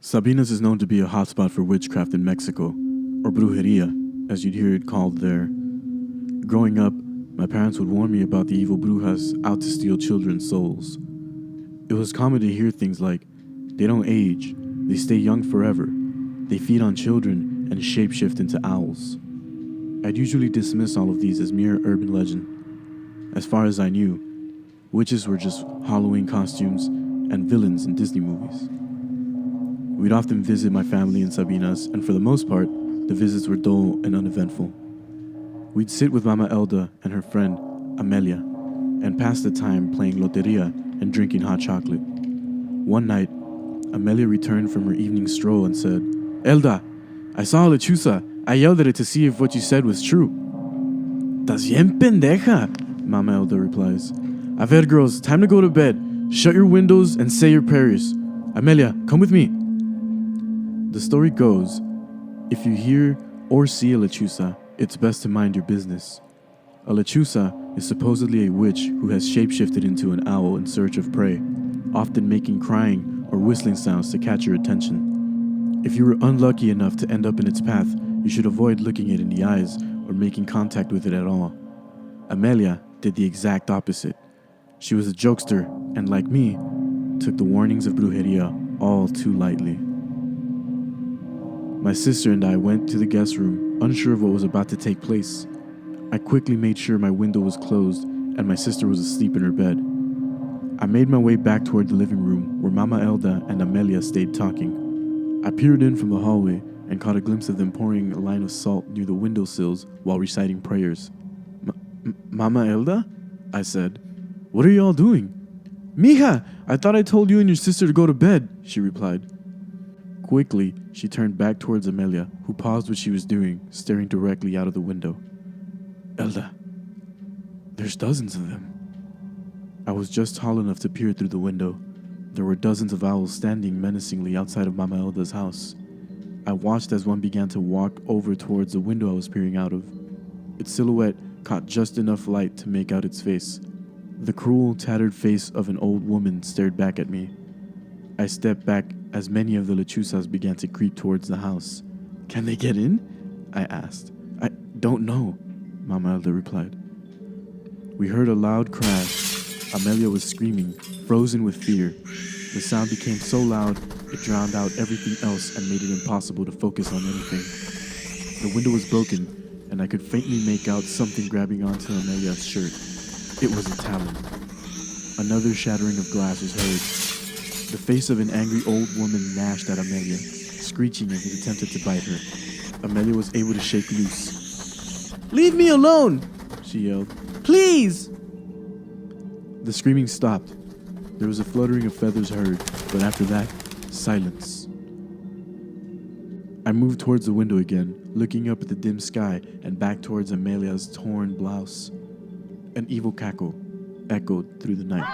Sabinas is known to be a hotspot for witchcraft in Mexico, or brujeria, as you'd hear it called there. Growing up, my parents would warn me about the evil brujas out to steal children's souls. It was common to hear things like, they don't age, they stay young forever, they feed on children and shapeshift into owls. I'd usually dismiss all of these as mere urban legend. As far as I knew, witches were just Halloween costumes and villains in Disney movies. We'd often visit my family in Sabinas, and for the most part, the visits were dull and uneventful. We'd sit with Mama Elda and her friend, Amelia, and pass the time playing loteria and drinking hot chocolate. One night, Amelia returned from her evening stroll and said, "Elda, I saw a lechuza. I yelled at it to see if what you said was true." "Estás bien pendeja," Mama Elda replies. "A ver, girls, time to go to bed. Shut your windows and say your prayers. Amelia, come with me." The story goes, if you hear or see a lechuza, it's best to mind your business. A lechuza is supposedly a witch who has shapeshifted into an owl in search of prey, often making crying or whistling sounds to catch your attention. If you were unlucky enough to end up in its path, you should avoid looking it in the eyes or making contact with it at all. Amelia did the exact opposite. She was a jokester and, like me, took the warnings of brujeria all too lightly. My sister and I went to the guest room, unsure of what was about to take place. I quickly made sure my window was closed and my sister was asleep in her bed. I made my way back toward the living room where Mama Elda and Amelia stayed talking. I peered in from the hallway and caught a glimpse of them pouring a line of salt near the windowsills while reciting prayers. "Mama Elda?" I said. "What are you all doing?" "Mija, I thought I told you and your sister to go to bed," she replied. Quickly, she turned back towards Amelia, who paused what she was doing, staring directly out of the window. "Elda, there's dozens of them." I was just tall enough to peer through the window. There were dozens of owls standing menacingly outside of Mama Elda's house. I watched as one began to walk over towards the window I was peering out of. Its silhouette caught just enough light to make out its face. The cruel, tattered face of an old woman stared back at me. I stepped back as many of the lechuzas began to creep towards the house. "Can they get in?" I asked. "I don't know," Mama Elda replied. We heard a loud crash. Amelia was screaming, frozen with fear. The sound became so loud, it drowned out everything else and made it impossible to focus on anything. The window was broken, and I could faintly make out something grabbing onto Amelia's shirt. It was a talon. Another shattering of glass was heard. The face of an angry old woman gnashed at Amelia, screeching as it attempted to bite her. Amelia was able to shake loose. "Leave me alone!" she yelled. "Please!" The screaming stopped. There was a fluttering of feathers heard, but after that, silence. I moved towards the window again, looking up at the dim sky and back towards Amelia's torn blouse. An evil cackle echoed through the night.